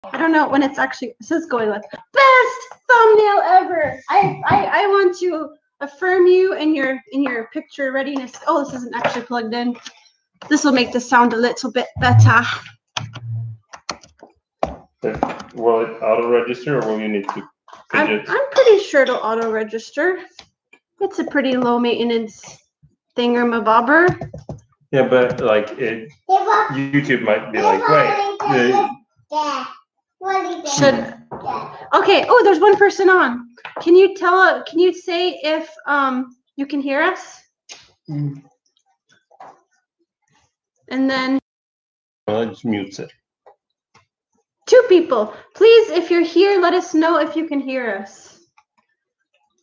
I don't know when it's actually, this is going like best thumbnail ever. I want to affirm you in your picture readiness. Oh, this isn't actually plugged in. This will make the sound a little bit better. Will it auto register, or will you need to fidget? I'm pretty sure it'll auto register. It's a pretty low maintenance thingamabobber. Yeah, but like YouTube might be like, wait. Should okay. Oh, there's one person on. Can you tell? Can you say if you can hear us? Mm. And then Just mute it. 2 people. Please, if you're here, let us know if you can hear us.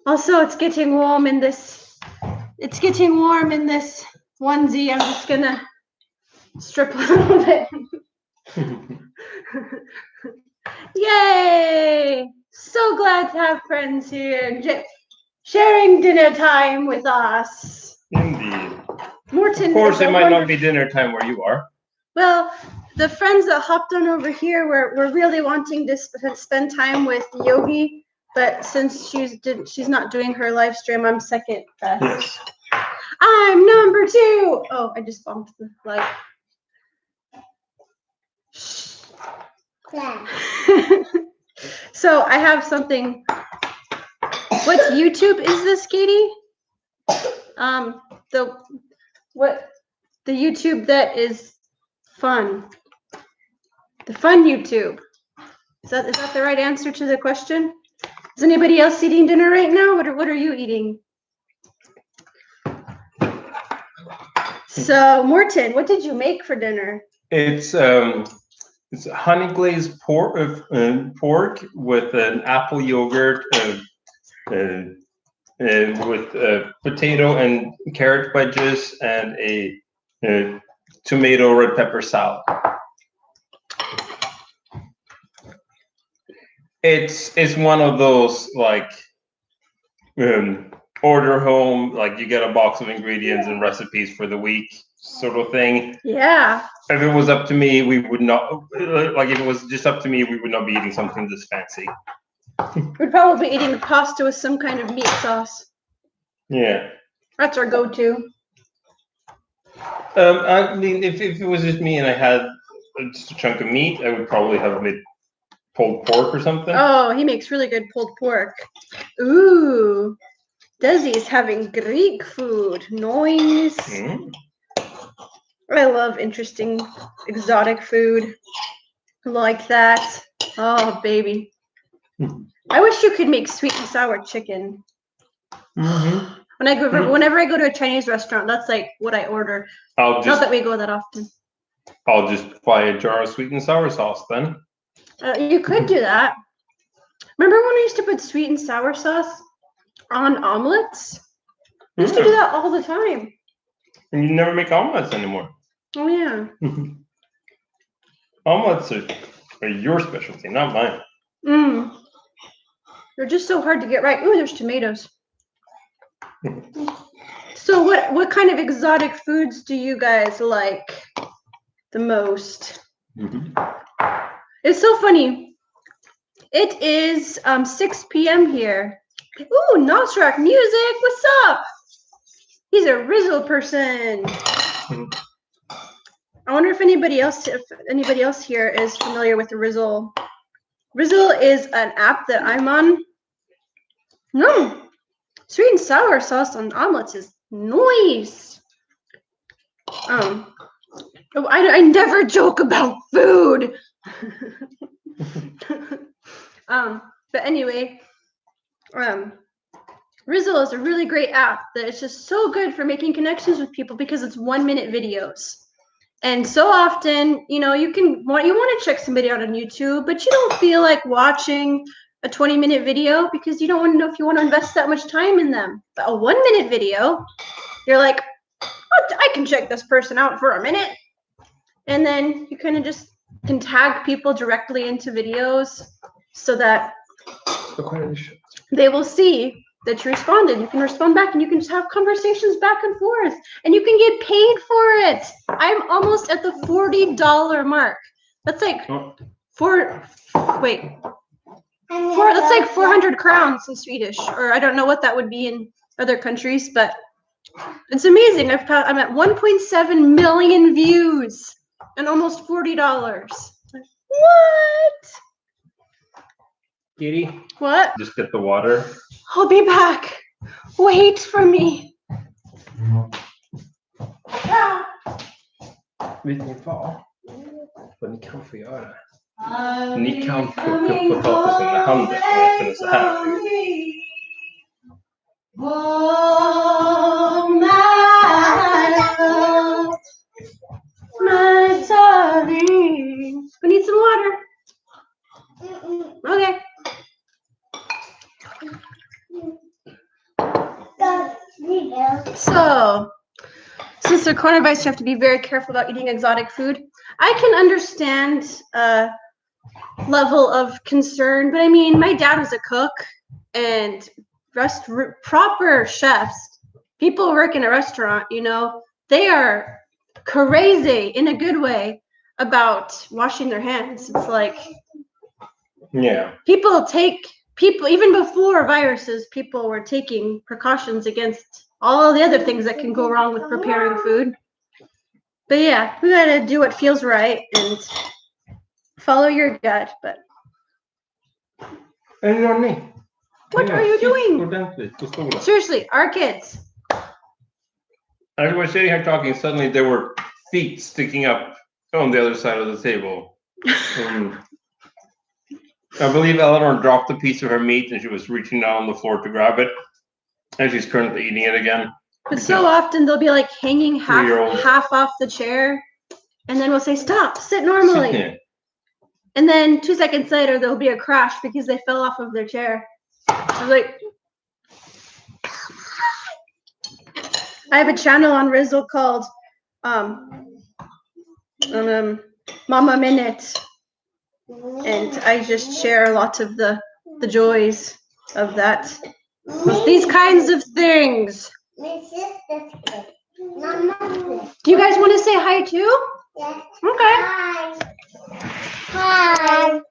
Also, it's getting warm in this. It's getting warm in this onesie. I'm just gonna strip a little bit. Yay! So glad to have friends here, sharing dinner time with us. Indeed. Morton, of course, it might not be dinner time where you are. Well, the friends that hopped on over here were really wanting to spend time with Yogi, but since she's not doing her live stream, I'm second best. Yes. I'm number 2. Oh, I just bumped the light. Yeah. So I have something. What YouTube is this, Katie? The YouTube that is fun. The fun YouTube. Is that the right answer to the question? Is anybody else eating dinner right now? What are you eating? So Morton, what did you make for dinner? It's honey glazed pork with an apple yogurt with potato and carrot wedges and a tomato red pepper salad. It's one of those like order home, like you get a box of ingredients and recipes for the week sort of thing. Yeah. If it was up to me, we would not, like if it was just up to me, we would not be eating something this fancy. We'd probably be eating pasta with some kind of meat sauce. Yeah. That's our go-to. I mean, if it was just me and I had just a chunk of meat, I would probably have made pulled pork or something. Oh, he makes really good pulled pork. Ooh. Desi's having Greek food. Nice. Mm. I love interesting exotic food like that. Oh, baby. I wish you could make sweet and sour chicken. Mm-hmm. Whenever I go to a Chinese restaurant, that's like what I order. Not that we go that often. I'll just buy a jar of sweet and sour sauce then. You could do that. Remember when we used to put sweet and sour sauce on omelets? We used to do that all the time. And you never make omelets anymore. Oh, yeah. Omelets are your specialty, not mine. They're just so hard to get right. Ooh, there's tomatoes. So what kind of exotic foods do you guys like the most? It's so funny. It is 6 p.m. here. Ooh, Nosrak music. What's up? He's a Rizzle person. I wonder if anybody else here is familiar with Rizzle. Rizzle is an app that I'm on. No. Sweet and sour sauce on omelets is nice. I never joke about food. But anyway, Rizzle is a really great app that is just so good for making connections with people because it's 1-minute videos. And so often, you want to check somebody out on YouTube, but you don't feel like watching a 20-minute video because you don't want to know if you want to invest that much time in them. But a 1-minute video, you're like, oh, I can check this person out for a minute. And then you kind of just can tag people directly into videos so that they will see that you responded. You can respond back and you can just have conversations back and forth and you can get paid for it. I'm almost at the $40 mark. That's like Wait. That's like 400 crowns in Swedish, or I don't know what that would be in other countries, but it's amazing. I'm at 1.7 million views and almost $40. What? Kitty? What? Just get the water. I'll be back. Wait for me. Vet ni vad? Vad ni kan få göra? Ni kan få upp potatisen med handen och äta den så här. Oh, my love, my darling. We need some water. Okay. So, since they're coronavirus, you have to be very careful about eating exotic food. I can understand level of concern, but I mean, my dad was a cook, and proper chefs, people who work in a restaurant, you know, they are crazy in a good way about washing their hands. It's like, yeah, people even before viruses, people were taking precautions against all the other things that can go wrong with preparing food. But yeah, we gotta do what feels right and follow your gut. But what are you doing? Seriously, our kids. I was sitting here talking, suddenly there were feet sticking up on the other side of the table. I believe Eleanor dropped a piece of her meat and she was reaching down on the floor to grab it. And she's currently eating it again. But so often they'll be like hanging half off the chair. And then we'll say, stop, sit normally. And then 2 seconds later, there'll be a crash because they fell off of their chair. I was like, I have a channel on Rizzle called Mama Minute. And I just share lots of the joys of that. With these kinds of things. Do you guys want to say hi too? Yes. Okay. Hi.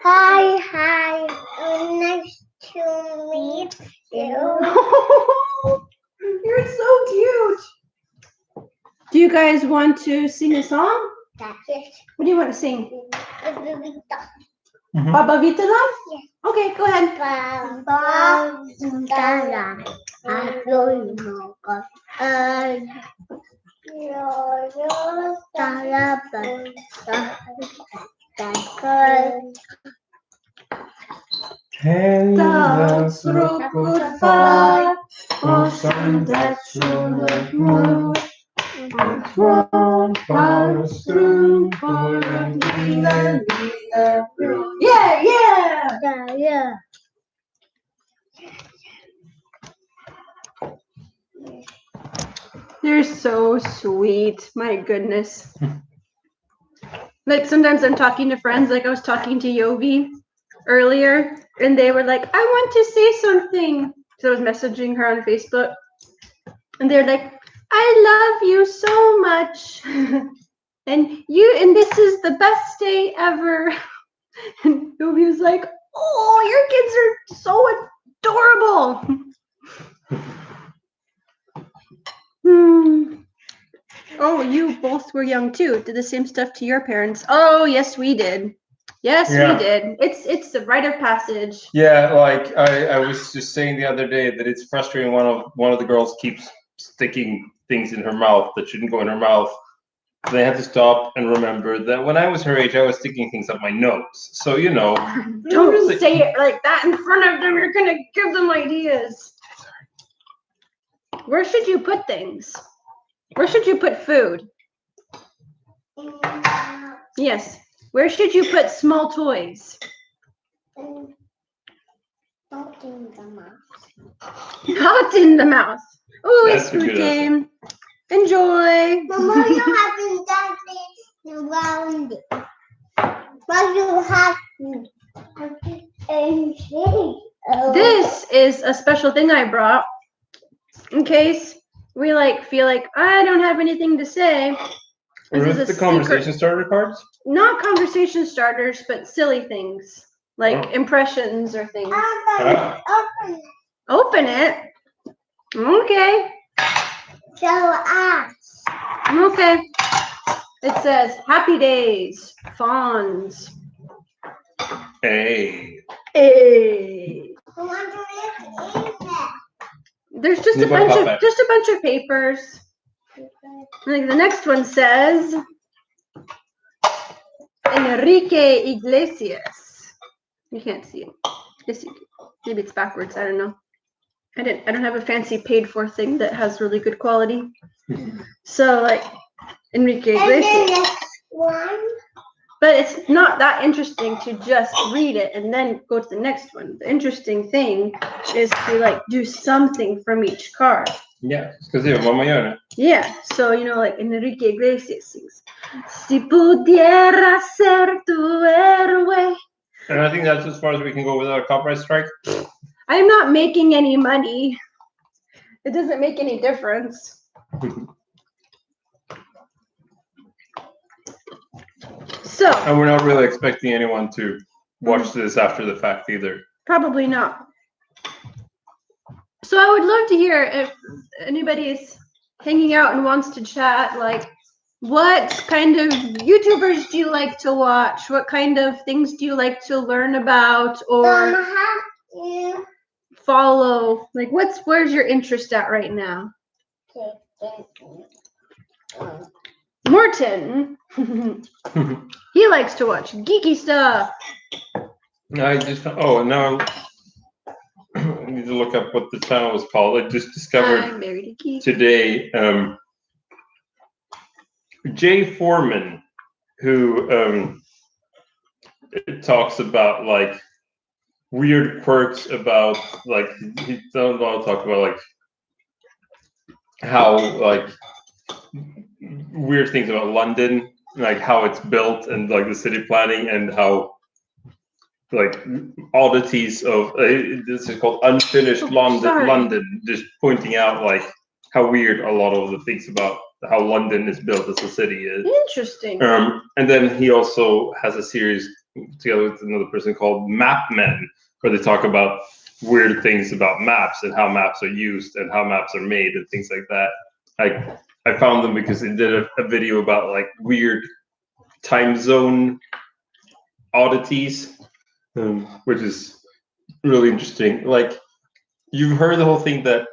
Hi. Hi. Nice to meet you. You're so cute. Do you guys want to sing a song? Yes. What do you want to sing? Mhm. Baba Vita? Yes. Okay, go ahead. Yeah. They're so sweet. My goodness. Like sometimes I'm talking to friends, like I was talking to Yovi earlier, and they were like, I want to say something. So I was messaging her on Facebook, and they're like, I love you so much. and this is the best day ever. And Yovi was like, oh, your kids are so adorable. Oh, you both were young too. Did the same stuff to your parents? Oh, yes, we did. Yes, we did. It's the rite of passage. Yeah, like I was just saying the other day that it's frustrating. One of the girls keeps sticking things in her mouth that shouldn't go in her mouth. They have to stop and remember that when I was her age, I was sticking things up my nose. So don't say it like that in front of them. You're gonna give them ideas. Where should you put things? Where should you put food? Yes. Where should you put small toys? Not in the mouth. Not in the mouth. Oh, That's it's a food good game. Enjoy. Mama, you haven't done this around it. But you have This is a special thing I brought in case we feel like I don't have anything to say. This With is the conversation starter cards? not conversation starters, but silly things like Oh. impressions or things. Open it. Open it. Okay. Show us. Okay. It says Happy Days, Fawns. Hey. Hey. I want to live in it. There's just a bunch of papers. Like the next one says Enrique Iglesias. You can't see it. Yes, you can. Maybe it's backwards. I don't know. I don't have a fancy paid for thing that has really good quality. So like Enrique And then Iglesias. next one. But it's not that interesting to just read it and then go to the next one. The interesting thing is to like do something from each card. Yeah, ska se vad man gör. Yeah, so like Enrique Iglesias sings Si pudiera ser tu héroe. And I think that's as far as we can go without a copyright strike. I'm not making any money. It doesn't make any difference. So. And we're not really expecting anyone to watch this after the fact either. Probably not. So I would love to hear if anybody's hanging out and wants to chat, like what kind of YouTubers do you like to watch? What kind of things do you like to learn about or follow? Like where's your interest at right now? Morton. He likes to watch geeky stuff. And now I need to look up what the channel was called. I just discovered today Jay Foreman, who talks about like weird quirks about like he doesn't want to talk about like how like weird things about London, like how it's built and like the city planning and how like oddities of this is called unfinished London, just pointing out like how weird a lot of the things about how London is built as a city is. Interesting. And then he also has a series together with another person called Map Men, where they talk about weird things about maps and how maps are used and how maps are made and things like that. I found them because they did a video about like weird time zone oddities, which is really interesting. Like you've heard the whole thing that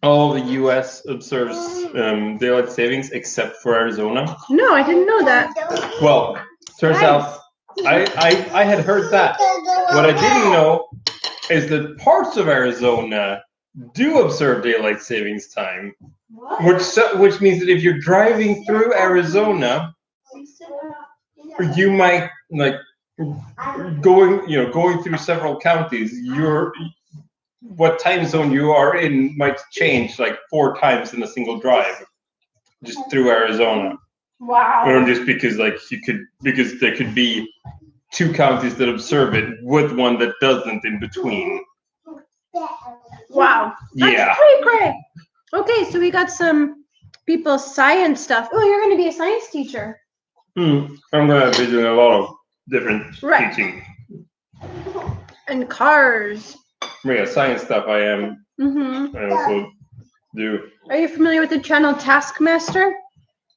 all of the U.S. observes daylight savings except for Arizona. No, I didn't know that. Well, turns out I had heard that. What I didn't know is that parts of Arizona do observe daylight savings time, which means that if you're driving through Arizona, you might like going through several counties. What time zone you are in might change like 4 times in a single drive, just through Arizona. Wow. Or just because because there could be 2 counties that observe it with one that doesn't in between. Wow. Yeah. That's great. Okay, so we got some people's science stuff. Oh, you're going to be a science teacher. I'm going to be doing a lot of different teaching. And cars. Yeah, science stuff I am. Mm-hmm. I also do. Are you familiar with the channel Taskmaster?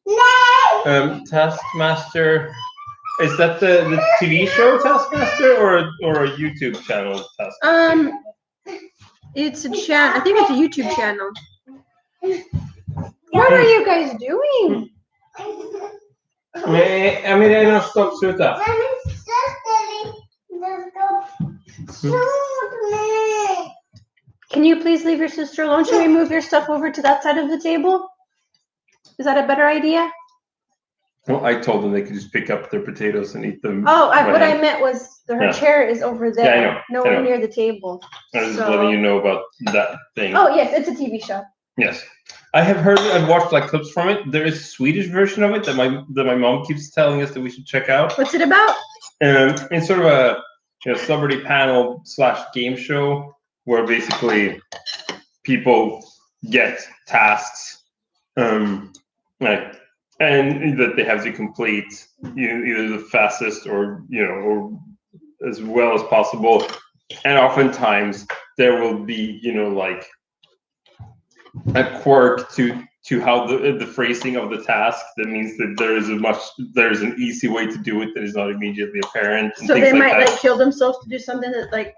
No. Taskmaster. Is that the TV show Taskmaster or a YouTube channel Taskmaster? It's a channel. I think it's a YouTube channel. What are you guys doing? Det är något stopp, sluta. Can you please leave your sister alone? Should we move your stuff over to that side of the table? Is that a better idea? Well, I told them they could just pick up their potatoes and eat them. Oh, what I meant was her chair is over there. Yeah, I know. Nowhere near the table. I was just letting you know about that thing. Oh, yes, it's a TV show. Yes. I've watched like clips from it. There is a Swedish version of it that my mom keeps telling us that we should check out. What's it about? It's sort of a celebrity panel / game show where basically people get tasks, and and that they have to complete either the fastest or or as well as possible. And oftentimes there will be like a quirk to how the phrasing of the task that means that there's an easy way to do it that is not immediately apparent. So they might like kill themselves to do something that like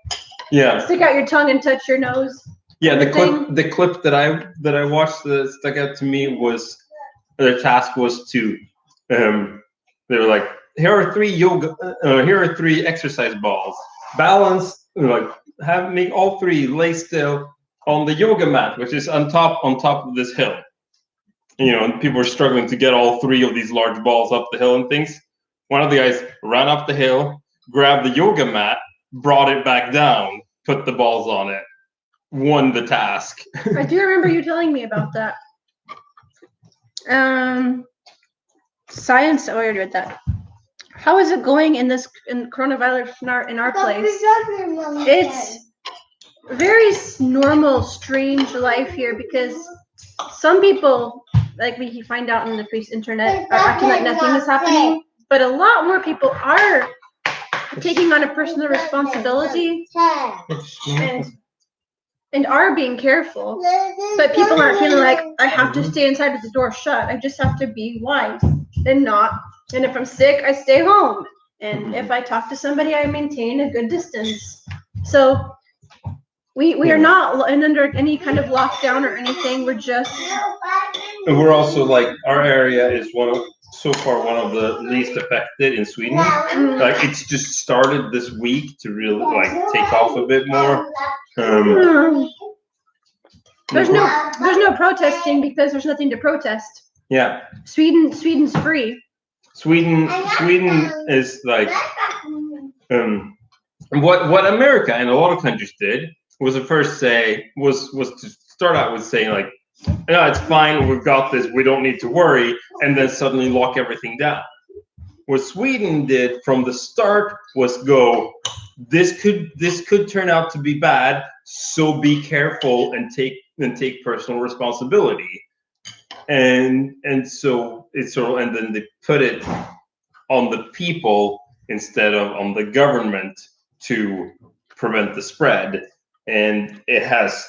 stick out your tongue and touch your nose. Yeah, the clip that I watched that stuck out to me was their task was to they were like, here are three exercise balls, balance, make all three lay still on the yoga mat, which is on top of this hill. And people are struggling to get all three of these large balls up the hill and things. One of the guys ran up the hill, grabbed the yoga mat, brought it back down, put the balls on it, won the task. I do remember you telling me about that. Science. Oh, I already read that. How is it going in coronavirus in our place? It's very normal, strange life here because some people, like we find out on the internet, are acting like nothing is happening, but a lot more people are taking on a personal responsibility and are being careful. But people aren't feeling like I have to stay inside with the door shut. I just have to be wise and not. And if I'm sick, I stay home. And if I talk to somebody, I maintain a good distance. So we are not under any kind of lockdown or anything. We're just. And we're also like, our area is so far one of the least affected in Sweden. Like it's just started this week to really take off a bit more. There's no protesting because there's nothing to protest. Yeah. Sweden's free. Sweden is like what America and a lot of countries did was at first was to start out with saying like, no, it's fine, we've got this, we don't need to worry, and then suddenly lock everything down. What Sweden did from the start was go, this could turn out to be bad, so be careful and take personal responsibility. And so it's sort of, and then they put it on the people instead of on the government to prevent the spread. And it has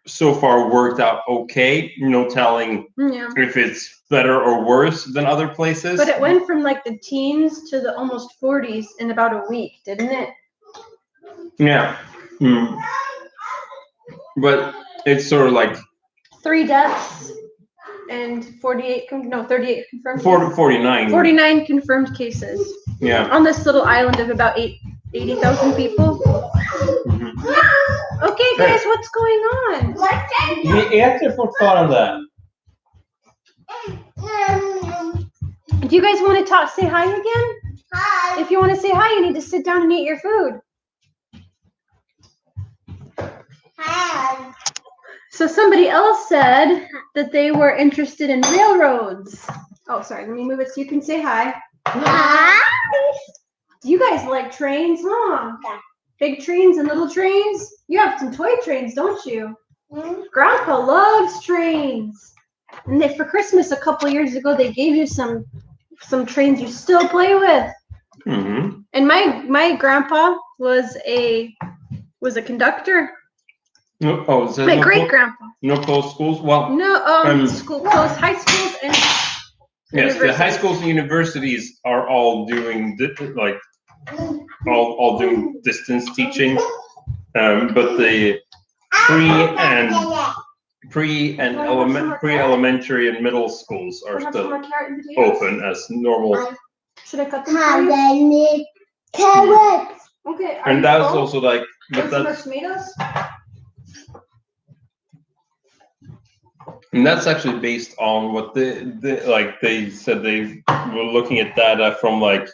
so far worked out okay, no telling if it's better or worse than other places. But it went from like the teens to the almost 40s in about a week, didn't it? Yeah. But it's sort of like 3 deaths and 38 confirmed 49 confirmed cases. Yeah. On this little island of about 80,000 people. Okay, guys, what's going on? Vi äter fortfarande. Do you guys want to say hi again? Hi. If you want to say hi, you need to sit down and eat your food. Hi. So somebody else said that they were interested in railroads. Oh, sorry. Let me move it so you can say hi. Hi. Do you guys like trains, huh? Yeah. Big trains and little trains? You have some toy trains, don't you? Mm-hmm. Grandpa loves trains. And for Christmas a couple years ago, they gave you some trains you still play with. Mm-hmm. And my grandpa was a conductor. No, my great grandpa. No closed schools. Well, no, closed high schools and yes, the high schools and universities are all doing all doing distance teaching, but the pre-elementary and middle schools are still open as normal. Should I cut them for you? Carrots. Okay. And that's also like, but that's tomatoes. And that's actually based on what they said they were looking at data from like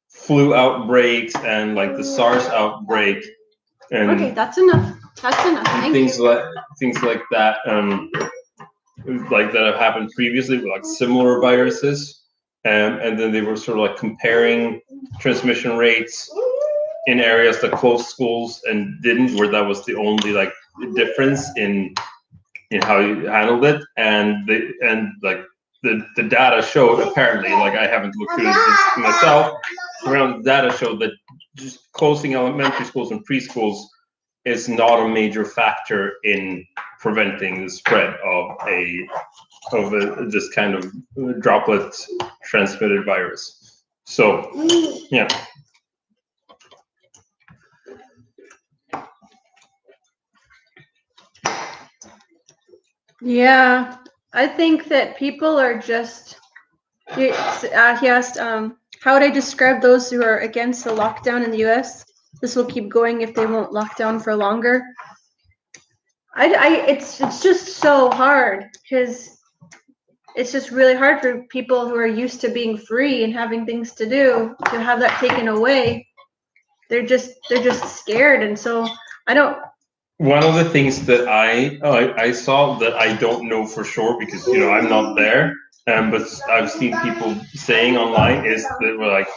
flu outbreaks and like the SARS outbreak. And okay, that's enough. That's enough. Things like that, like that have happened previously with like similar viruses, and then they were sort of like comparing transmission rates in areas that closed schools and didn't, where that was the only like difference in how you handled it, and the data showed, apparently, like I haven't looked through this myself, around the data showed that just closing elementary schools and preschools is not a major factor in preventing the spread of this kind of droplet transmitted virus. So, yeah. Yeah, I think that people are just. He asked, how would I describe those who are against the lockdown in the U.S.? This will keep going if they won't lock down for longer. It's just so hard because it's just really hard for people who are used to being free and having things to do to have that taken away. They're just scared, and so I don't. One of the things that I saw that I don't know for sure because I'm not there, but I've seen people saying online is that we're like,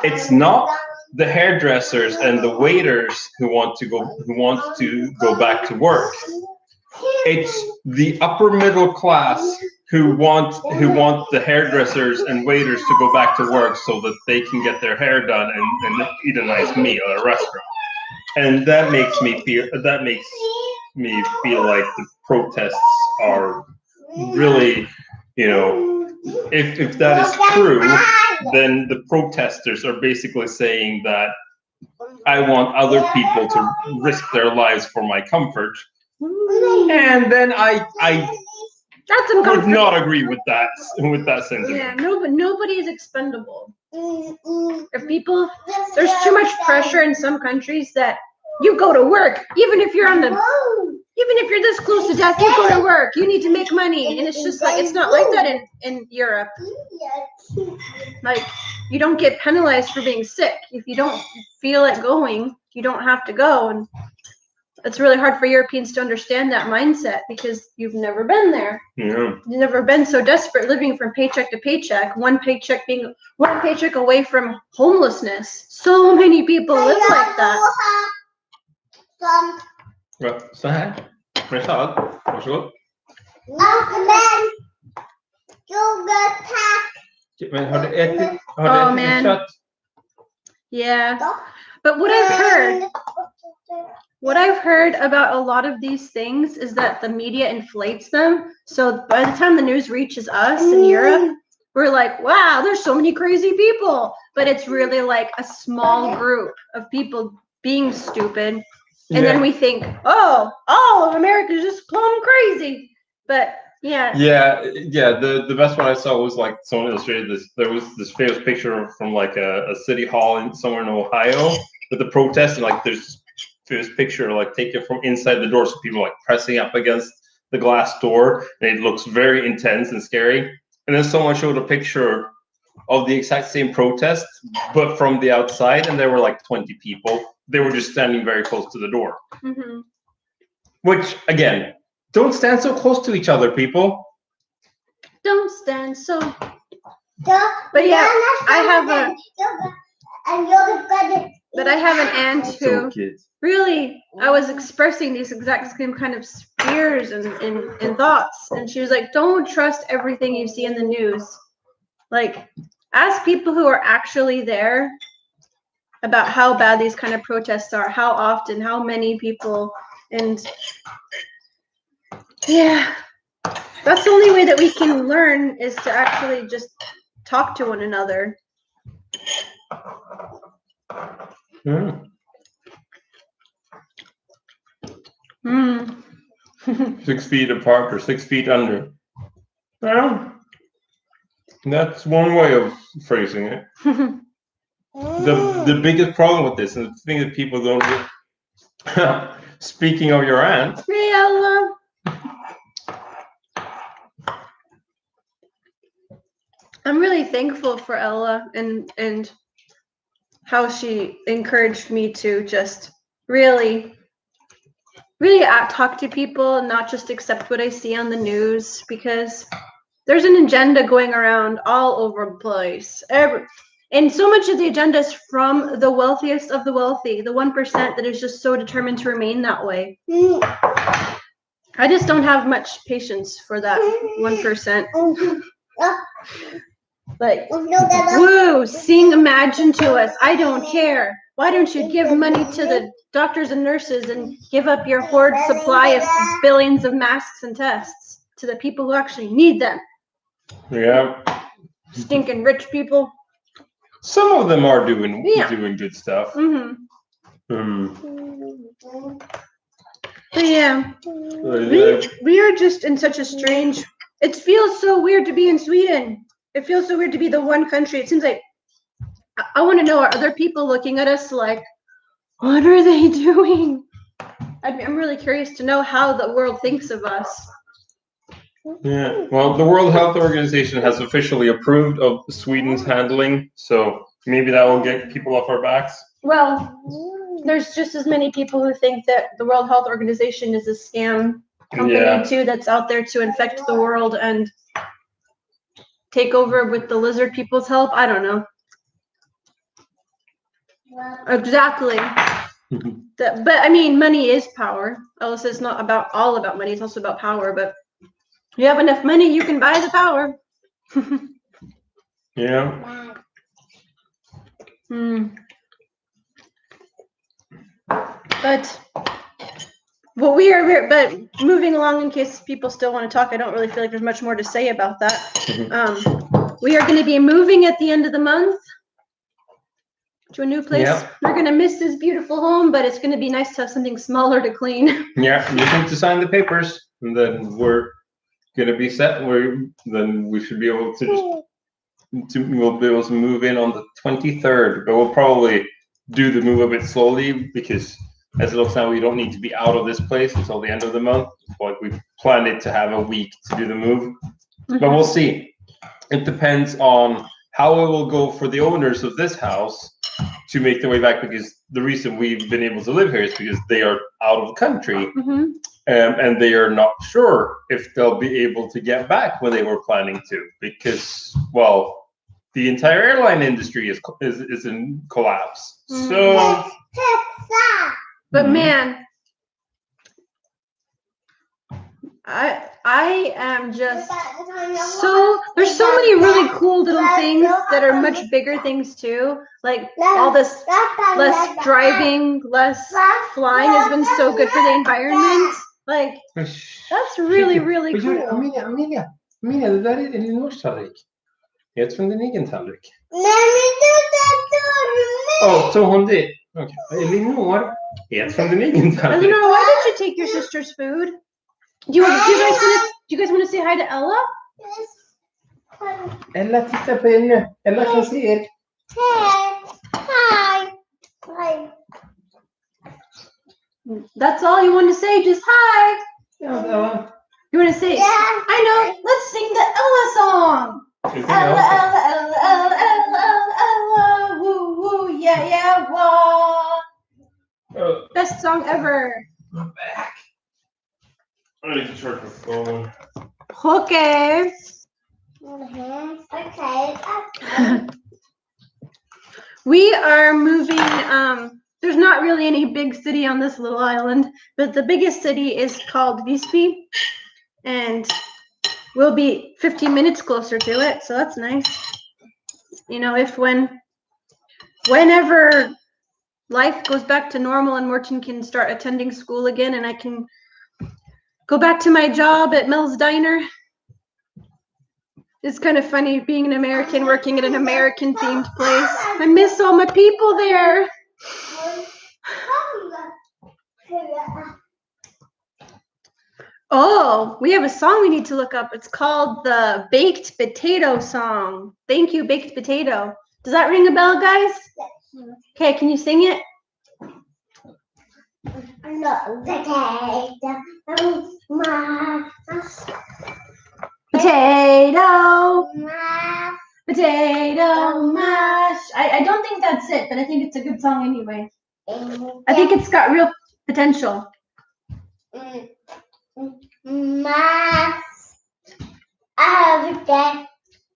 it's not the hairdressers and the waiters who want to go back to work. It's the upper middle class who want the hairdressers and waiters to go back to work so that they can get their hair done and eat a nice meal at a restaurant. And that makes me feel like the protests are really, if that is true, then the protesters are basically saying that I want other people to risk their lives for my comfort. And then I would not agree with that sentiment. Yeah, nobody is expendable. If people, there's too much pressure in some countries that you go to work, even if you're this close to death, you go to work. You need to make money, and it's just like it's not like that in Europe. Like you don't get penalized for being sick. If you don't feel like going, you don't have to go, and it's really hard for Europeans to understand that mindset because you've never been there. Yeah. You've never been so desperate, living from paycheck to paycheck, one paycheck away from homelessness. So many people live like that. Så här. Med sallad. Varsågod. Men har du ätit kött? Yeah. But what I've heard about a lot of these things is that the media inflates them. So by the time the news reaches us in Europe, we're like, wow, there's so many crazy people. But it's really like a small group of people being stupid. And then we think, oh, all of America is just plumb crazy. But yeah. The best one I saw was like someone illustrated this. There was this famous picture from like a city hall somewhere in Ohio with the protest, and like there's this picture like taken from inside the door, so people like pressing up against the glass door, and it looks very intense and scary. And then someone showed a picture of the exact same protest, but from the outside, and there were like 20 people. They were just standing very close to the door. Mm-hmm. Which, again, don't stand so close to each other, people. Don't stand so. But yeah, I have an aunt who really, I was expressing these exact same kind of fears and thoughts, and she was like, don't trust everything you see in the news. Like, ask people who are actually there about how bad these kind of protests are, how often, how many people, and yeah, that's the only way that we can learn is to actually just talk to one another. Mm. 6 feet apart or 6 feet under. Well, that's one way of phrasing it. The biggest problem with this, and the thing that people don't do, speaking of your aunt. Hey, Ella. I'm really thankful for Ella and how she encouraged me to just really talk to people and not just accept what I see on the news, because there's an agenda going around all over the place. And so much of the agenda is from the wealthiest of the wealthy, the 1% that is just so determined to remain that way. I just don't have much patience for that 1%. Like, woo, sing Imagine to us. I don't care. Why don't you give money to the doctors and nurses and give up your hoard supply of billions of masks and tests to the people who actually need them? Yeah. Stinking rich people. Some of them are doing good stuff. Mm-hmm. But yeah, we are just in such a strange. It feels so weird to be in Sweden. It feels so weird to be the one country. It seems like I want to know, are other people looking at us like, what are they doing? I'm really curious to know how the world thinks of us. Yeah. Well, the World Health Organization has officially approved of Sweden's handling, so maybe that will get people off our backs. Well, there's just as many people who think that the World Health Organization is a scam company too, that's out there to infect the world and take over with the lizard people's help. I don't know. Exactly. But I mean, money is power. Else it's not all about money. It's also about power. But you have enough money, you can buy the power. Yeah. But but moving along, in case people still want to talk, I don't really feel like there's much more to say about that. We are going to be moving at the end of the month to a new place. Yeah. We're going to miss this beautiful home, but it's going to be nice to have something smaller to clean. Yeah, you need to sign the papers, and then we're going to be set. Then we should be able to we'll be able to move in on the 23rd, but we'll probably do the move a bit slowly because as it looks now, we don't need to be out of this place until the end of the month. But we planned it to have a week to do the move, but we'll see. It depends on how it will go for the owners of this house to make their way back, because the reason we've been able to live here is because they are out of the country, and they are not sure if they'll be able to get back when they were planning to, because, well, the entire airline industry is in collapse. So, but man, I am just there's so many really cool little things that are much bigger things too. Like all this less driving, less flying has been so good for the environment. Like that's really, really cool. Amelia, det där är Elinors tallrik. Jag från din egen tallrik. Tog hon det? Okay. Elinor, ät från din egen tallrik. Elinor, why did you take your sister's food? Do you guys want to say hi to Ella? Ella, titta på henne. Ella kan se er. Hi. That's all you want to say? Just hi. Yeah, Ella. You want to say? Yeah. I know. Let's sing the Ella song. Ella, Ella, Ella, Ella, Ella, Ella, woo, woo, yeah, wah. Best song ever. I'm back. I need to charge my phone. Okay. Okay. We are moving. There's not really any big city on this little island, but the biggest city is called Visby, and we'll be 15 minutes closer to it, so that's nice. You know, whenever life goes back to normal and Morton can start attending school again, and I can go back to my job at Mel's Diner. It's kind of funny being an American working at an American themed place. I miss all my people there. Oh, we have a song we need to look up. It's called the Baked Potato Song. Thank you, Baked Potato. Does that ring a bell, guys? Okay, can you sing it? Potato mash. I don't think that's it, but I think it's a good song anyway. I think it's got real potential. Mash of the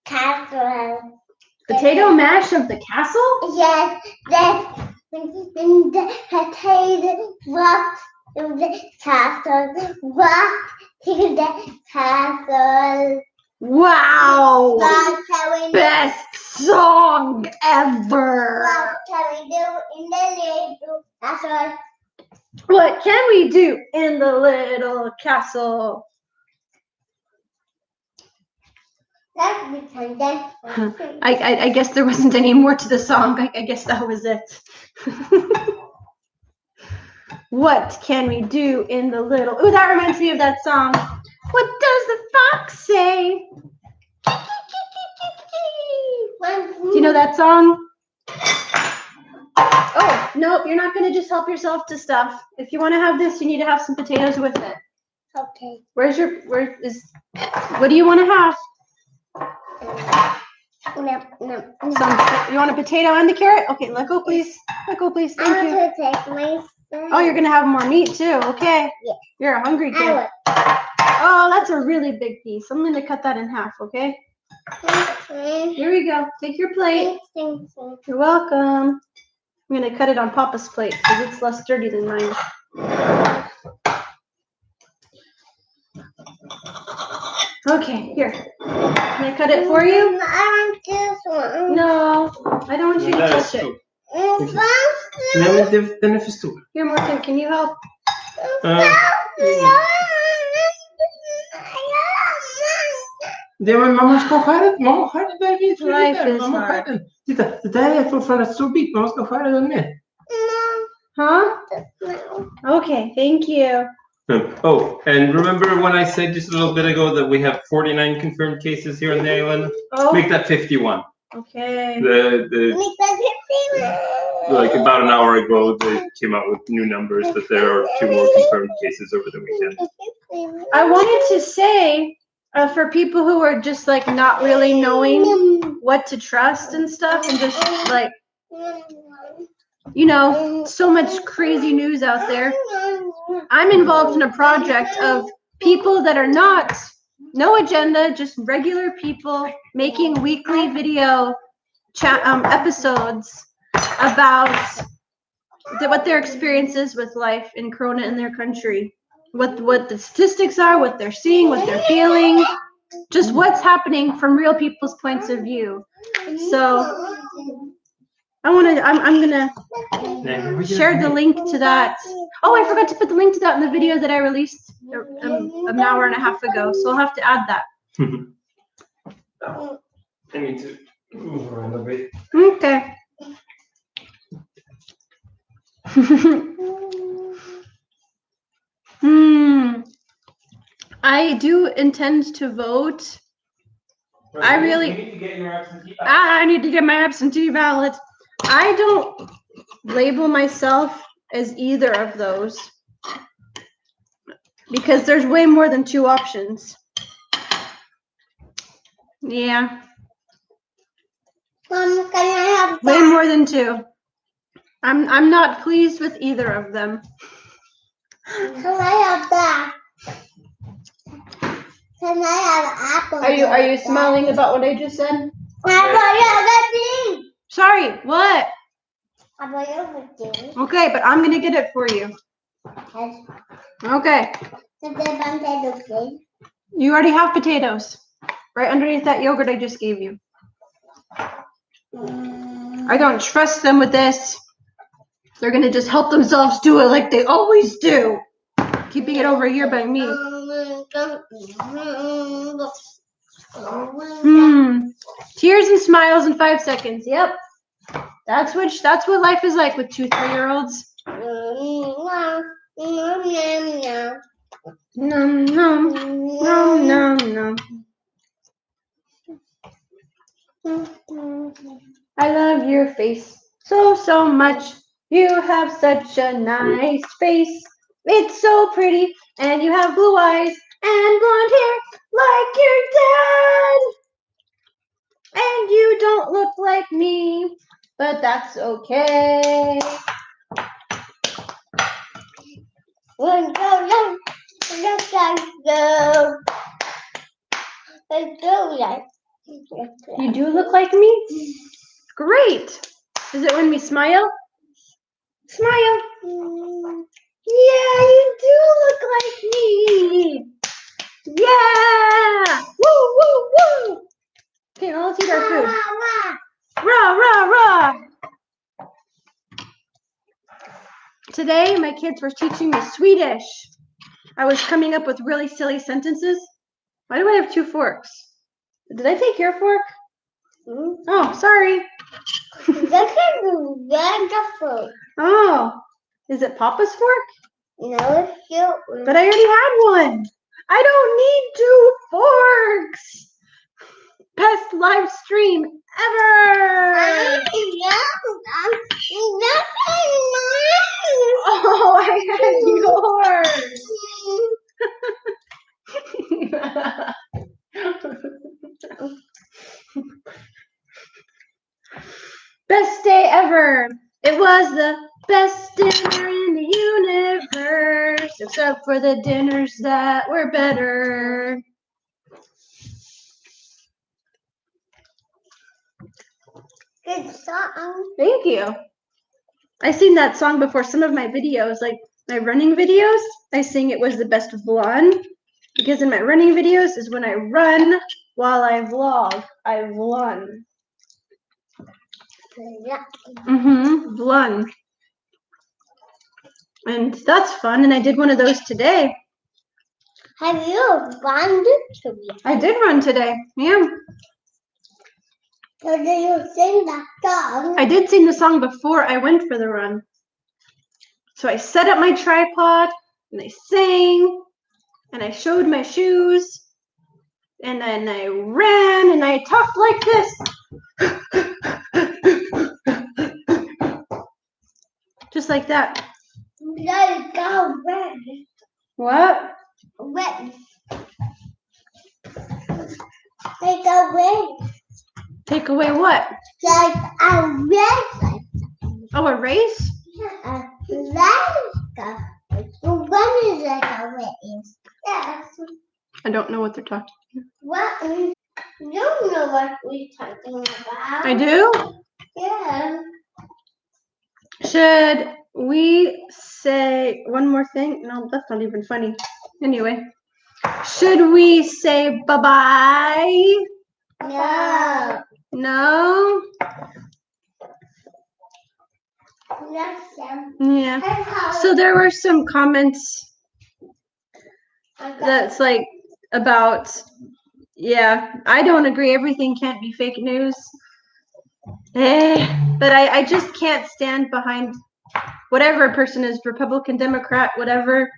castle. Potato mash of the castle? Yes, that's the potato walk to the castle. Walk to the castle. Wow. What can we Best song ever. What can we do in the little castle? What can we do in the little castle? Let's pretend that. I guess there wasn't any more to the song. I guess that was it. What can we do in the little... Ooh, that reminds me of that song. What does the fox say? Do you know that song? Oh, no, you're not going to just help yourself to stuff. If you want to have this, you need to have some potatoes with it. Okay. What do you want to have? No. You want a potato and the carrot? Okay, let go, please. Let go, please. Thank you. I want to take my spoon. Oh, you're going to have more meat, too. Okay. Yeah. You're a hungry kid. Oh, that's a really big piece. I'm going to cut that in half, okay? Here we go. Take your plate. Thanks. You're welcome. I'm going to cut it on Papa's plate because it's less dirty than mine. Okay, here. Can I cut it for you? I want this one. No, I don't want you to touch it. Den är för stor. Here, Morten, can you help? Det var mamma ska skära den. Mamma skär den där vid. Life is Mamma skär hard. den. Titta, det där är fortfarande ett stor bit. Mamma ska skära den med. Huh? Okay, thank you. Oh, and remember when I said just a little bit ago that we have 49 confirmed cases here on the island? Oh, Make that 51. okay. Like about an hour ago, they came out with new numbers that there are 2 more confirmed cases over the weekend. I wanted to say, for people who are just like not really knowing what to trust and stuff, and just like, you know, so much crazy news out there. I'm involved in a project of people that are not, no agenda, just regular people making weekly video episodes about what their experience is with life in Corona in their country. What the statistics are, what they're seeing, what they're feeling, just what's happening from real people's points of view. So I'm gonna share the link to that. Oh, I forgot to put the link to that in the video that I released an hour and a half ago. So I'll have to add that. I need to move around a bit. Okay. I do intend to vote. I really. You need to get your absentee ballot. I need to get my absentee ballot. I don't label myself as either of those because there's way more than 2 options. Yeah. Mom, can I have Way that? more than 2. I'm not pleased with either of them. Can I have that? Can I have apple? Are you smiling about what I just said? Apple, Sorry, what? apple. Okay, but I'm gonna get it for you. Okay. You already have potatoes. Right underneath that yogurt I just gave you. I don't trust them with this. They're gonna just help themselves do it like they always do. Keeping it over here by me. Tears and smiles in 5 seconds. Yep. That's what life is like with 2 3-year-olds. Nom nom nom nom nom. I love your face so much. You have such a nice face. It's so pretty, and you have blue eyes and blonde hair like your dad. And you don't look like me, but that's okay. Let's go. You do look like me? Great. Is it when we smile? Smile. Yeah, you do look like me. Yeah! Woo, woo, woo! Okay, now let's eat our food. Rah, rah, rah! Today, my kids were teaching me Swedish. I was coming up with really silly sentences. Why do I have 2 forks? Did I take your fork? Oh, sorry. That's wonderful. Oh, is it Papa's fork? No, it's cute. But I already had one. I don't need 2 forks. Best live stream ever. Oh, I had yours. Best day ever. It was the best dinner in the universe, except for the dinners that were better. Good song. Thank you. I sing that song before some of my videos, like my running videos. I sing It Was the Best of Blonde, because in my running videos is when I run while I vlog. I vlog. Vlog. And that's fun, and I did one of those today. Have you run today? I did run today, yeah. So do you sing that song? I did sing the song before I went for the run. So I set up my tripod, and I sang, and I showed my shoes, and then I ran, and I talked like this. Just like that. Let's go red. What? Red. Let's go red. Take away what? Like a red. Oh, a race? Yeah, like one is like a race. Yes. I don't know what they're talking What? You don't know what we're talking about. I do? Yeah. Should we say one more thing? No, that's not even funny. Anyway, should we say bye-bye? No. No? Yes. Yeah. So there were some comments that's like about, yeah, I don't agree. Everything can't be fake news. But I just can't stand behind whatever a person is, Republican, Democrat, whatever,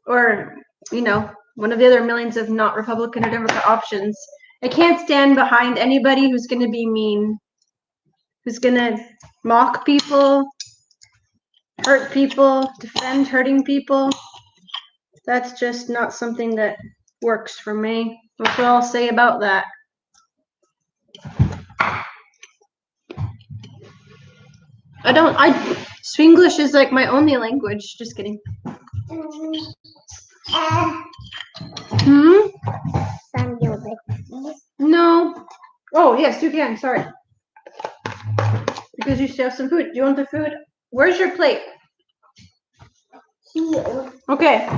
or, you know, one of the other millions of not Republican or Democrat options. I can't stand behind anybody who's going to be mean, who's going to mock people, hurt people, defend hurting people. That's just not something that works for me. That's what I'll say about that. Swenglish is like my only language. Just kidding. No. Oh, yes, you can. Sorry. Because you still have some food. Do you want the food? Where's your plate? Here. Okay.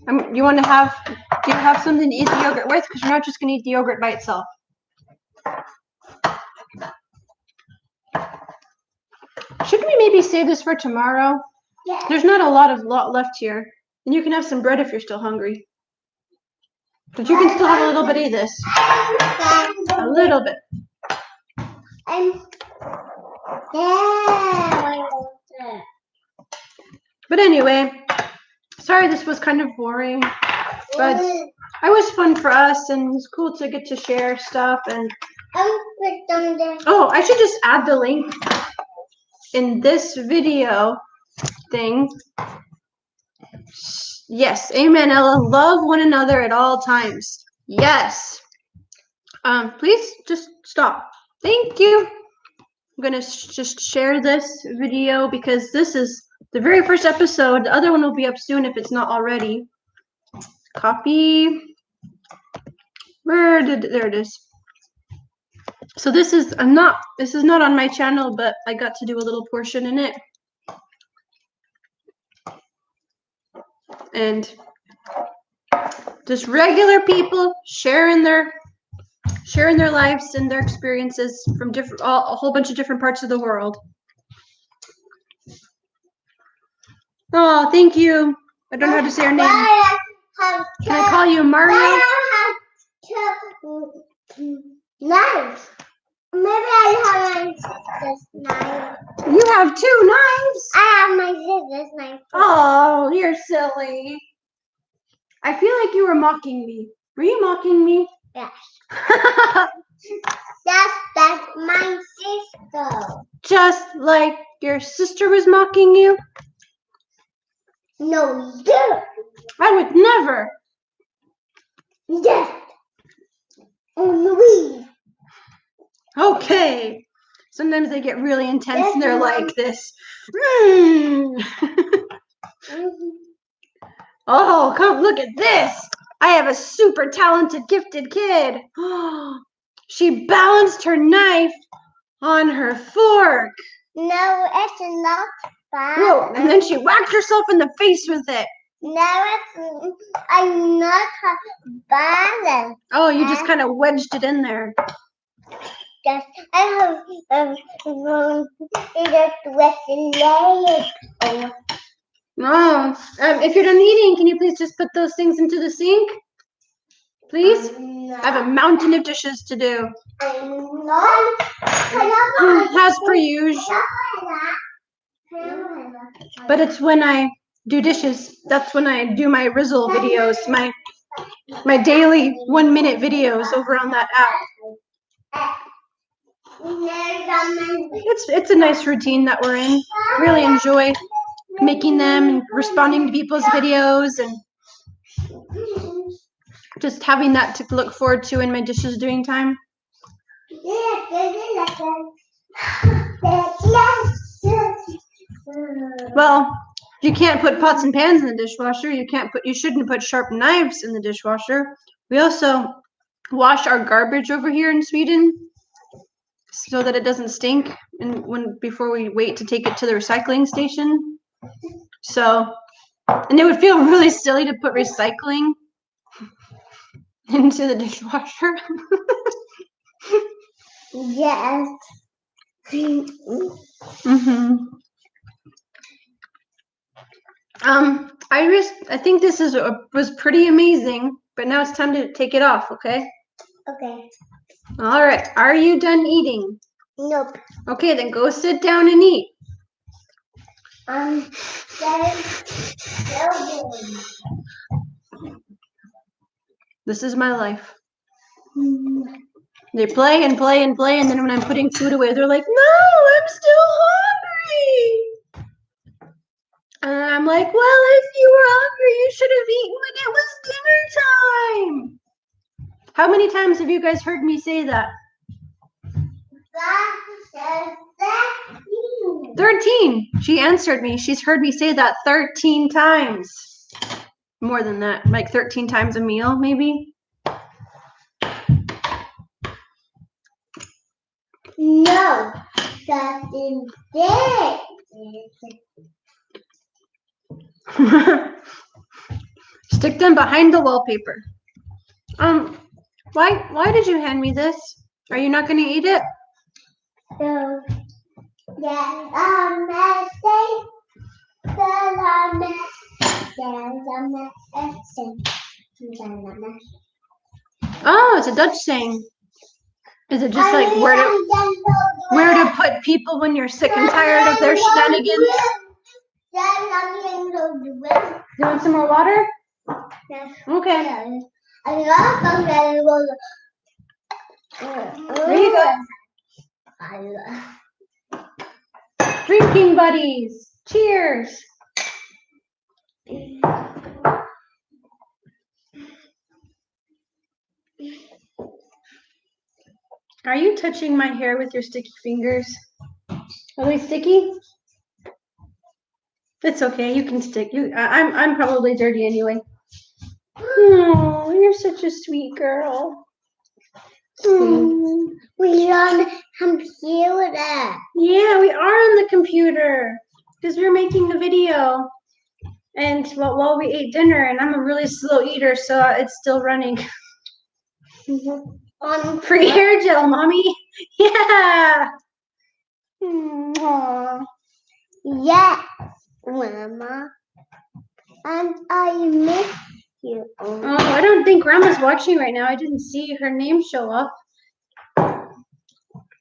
Do you have something to eat the yogurt with? Because you're not just going to eat the yogurt by itself. Shouldn't we maybe save this for tomorrow? Yeah. There's not a lot left here. And you can have some bread if you're still hungry. But you can still have a little bit of this. A little bit. But anyway, sorry this was kind of boring. But it was fun for us, and it was cool to get to share stuff. And oh, I should just add the link in this video thing. Yes, amen, Ella. Love one another at all times. Yes. Please just stop. Thank you. I'm gonna just share this video because this is the very first episode. The other one will be up soon if it's not already. Copy. There it is. So this is not on my channel, but I got to do a little portion in it. And Just regular people sharing their lives and their experiences from a whole bunch of different parts of the world. Oh, thank you. I don't know how to say your name. Can I call you Mario? Knives. Maybe I have my sister's knife. You have 2 knives. I have my sister's knife. Oh, you're silly. I feel like you were mocking me. Were you mocking me? Yes. That's my sister. Just like your sister was mocking you? No, you. I would never. Yes. We. Okay. Sometimes they get really intense Yes, and they're Mom. like this. Oh, come look at this. I have a super talented, gifted kid. She balanced her knife on her fork. No, it's not bad. Whoa, and then she whacked herself in the face with it. No, I'm not bad. Oh, you just kind of wedged it in there. Yes, I have either twisted legs. No. If you're done eating, can you please just put those things into the sink? Please? I have a mountain of dishes to do. I'm not. As per usual. But it's when I do dishes, that's when I do my Rizzle videos, my daily 1-minute videos over on that app. It's a nice routine that we're in. Really enjoy making them and responding to people's videos and just having that to look forward to in my dishes doing time. Well, you can't put pots and pans in the dishwasher. You shouldn't put sharp knives in the dishwasher. We also wash our garbage over here in Sweden so that it doesn't stink before we wait to take it to the recycling station. So, and it would feel really silly to put recycling into the dishwasher. Yes. Mm-hmm. I think this was pretty amazing, but now it's time to take it off, okay? Okay. All right. Are you done eating? Nope. Okay, then go sit down and eat. This is my life. They play and play and play, and then when I'm putting food away, they're like, "No, I'm still hungry." And I'm like, "Well, if you were hungry, you should have eaten when it was dinner time." How many times have you guys heard me say that? 13. She answered me. She's heard me say that 13 times. More than that, like 13 times a meal, maybe. No, that's in bed. Stick them behind the wallpaper. Why did you hand me this? Are you not going to eat it? So, there's a message. There's a message. Oh, it's a Dutch saying. Is it just like where to put people when you're sick and tired of their shenanigans? You want some more water? Yes. Okay. There you go. Drinking buddies. Cheers. Are you touching my hair with your sticky fingers? Are they sticky? It's okay. You can stick. I'm probably dirty anyway. Oh, you're such a sweet girl. We're on the computer. Yeah, we are on the computer because we're making a video. And while we ate dinner, and I'm a really slow eater, so it's still running. On Free hair gel, mommy. Yeah. Aww. Yes, Mama. And I miss you. Oh, I don't think Grandma's watching right now. I didn't see her name show up.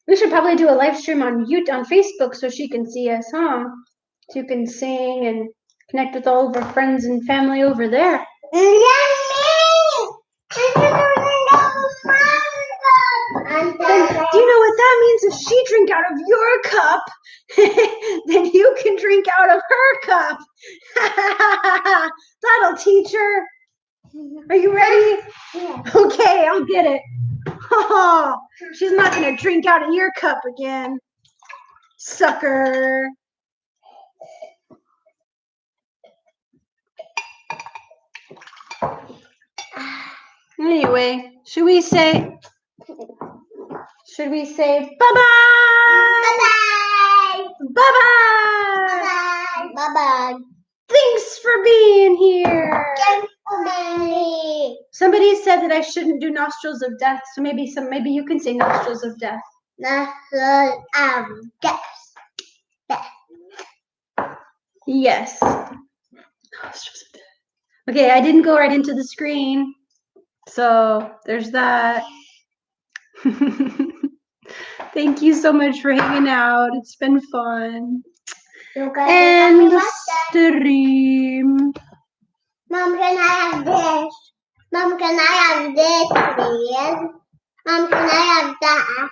We should probably do a live stream on Facebook so she can see us, huh? So you can sing and connect with all of our friends and family over there. Do you know what that means? If she drink out of your cup, then you can drink out of her cup. That'll teach her. Are you ready? Yeah. Okay, I'll get it. Oh, she's not gonna drink out of your cup again. Sucker. Anyway, should we say bye-bye? Bye-bye. Bye-bye. Bye-bye. Thanks for being here. Bye. Somebody said that I shouldn't do nostrils of death, so maybe you can say nostrils of death. Nostrils of death. Yes. Nostrils of death. Okay, I didn't go right into the screen, so there's that. Thank you so much for hanging out. It's been fun. And the stream. Mom, can I have this? Mom, can I have this, please? Mom, can I have that?